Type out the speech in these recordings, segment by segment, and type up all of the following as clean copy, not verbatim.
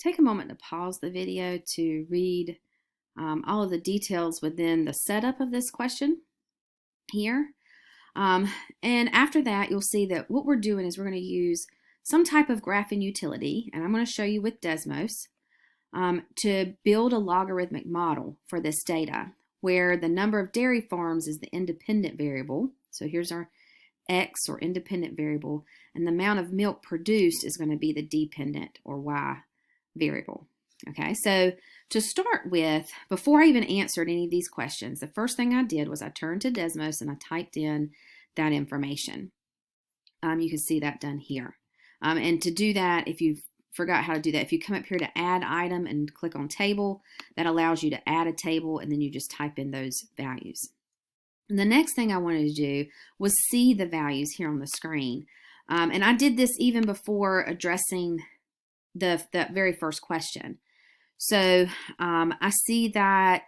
take a moment to pause the video to read all of the details within the setup of this question here. And after that, you'll see that what we're doing is we're going to use some type of graphing utility, and I'm going to show you with Desmos, to build a logarithmic model for this data, where the number of dairy farms is the independent variable. So here's our X, or independent variable, and the amount of milk produced is going to be the dependent, or Y, variable. Okay, so to start with, before I even answered any of these questions, the first thing I did was I turned to Desmos and I typed in that information. You can see that done here. And to do that, if you forgot how to do that, if you come up here to add item and click on table, that allows you to add a table, and then you just type in those values. And the next thing I wanted to do was see the values here on the screen. And I did this even before addressing the very first question. So I see that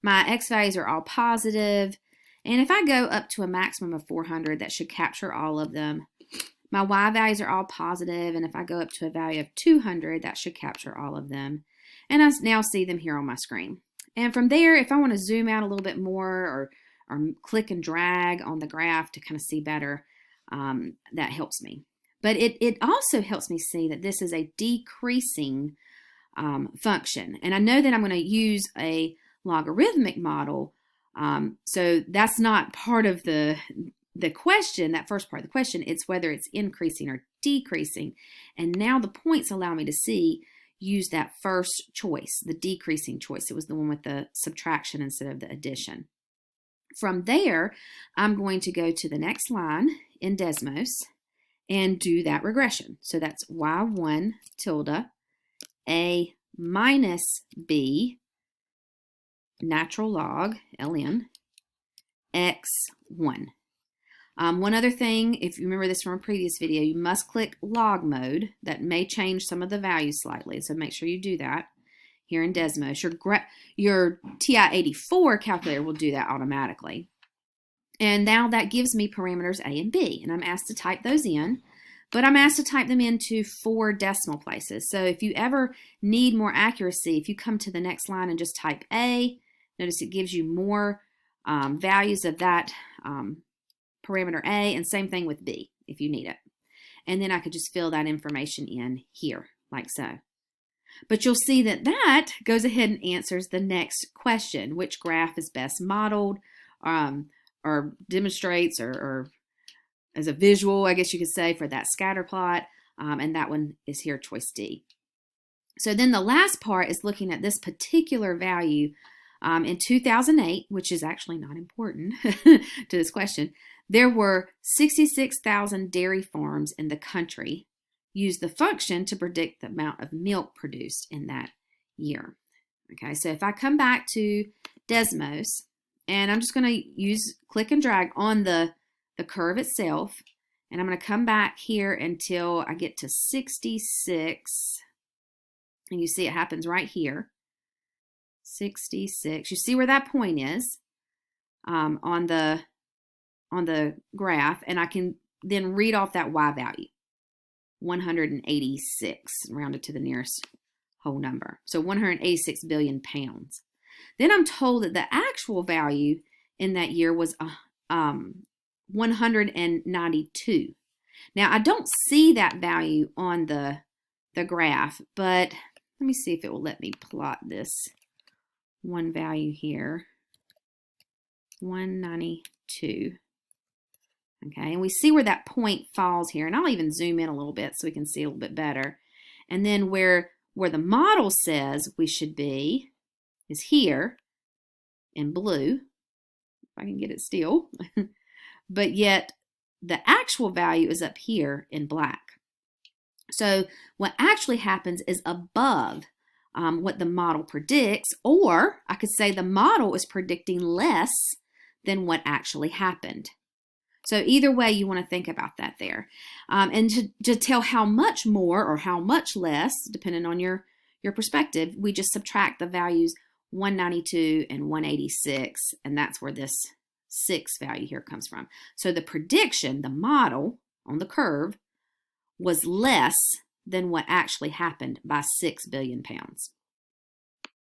my X values are all positive, and if I go up to a maximum of 400, that should capture all of them. My Y values are all positive, and if I go up to a value of 200, that should capture all of them. And I now see them here on my screen. And from there, if I want to zoom out a little bit more, or click and drag on the graph to kind of see better, that helps me. But it also helps me see that this is a decreasing function. And I know that I'm going to use a logarithmic model, so that's not part of the question, that first part of the question. It's whether it's increasing or decreasing. And now the points allow me to use that first choice, the decreasing choice. It was the one with the subtraction instead of the addition. From there, I'm going to go to the next line in Desmos and do that regression. So that's y1 tilde a minus b natural log ln x1. One other thing, if you remember this from a previous video, you must click log mode. That may change some of the values slightly, so make sure you do that here in Desmos. Your TI-84 calculator will do that automatically. And now that gives me parameters A and B, and I'm asked to type those in, but I'm asked to type them into 4 decimal places. So if you ever need more accuracy, if you come to the next line and just type A, notice it gives you more values of that parameter A, and same thing with B if you need it. And then I could just fill that information in here, like so. But you'll see that that goes ahead and answers the next question: which graph is best modeled, or demonstrates, or as a visual, I guess you could say, for that scatter plot, and that one is here, choice D. So then the last part is looking at this particular value in 2008, which is actually not important to this question. There were 66,000 dairy farms in the country. Use the function to predict the amount of milk produced in that year. Okay, so if I come back to Desmos, and I'm just going to use click and drag on the curve itself, and I'm going to come back here until I get to 66, and you see it happens right here. 66. You see where that point is on the graph, and I can then read off that Y value, 186, rounded to the nearest whole number. So 186 billion pounds. Then I'm told that the actual value in that year was 192. Now I don't see that value on the graph, but let me see if it will let me plot this one value here. 192. Okay, and we see where that point falls here, and I'll even zoom in a little bit so we can see a little bit better. And then where the model says we should be is here in blue, if I can get it still, but yet the actual value is up here in black. So what actually happens is above what the model predicts, or I could say the model is predicting less than what actually happened. So either way, you want to think about that there. And to tell how much more or how much less, depending on your perspective, we just subtract the values 192 and 186, and that's where this 6 value here comes from. So the prediction, the model on the curve, was less than what actually happened by 6 billion pounds.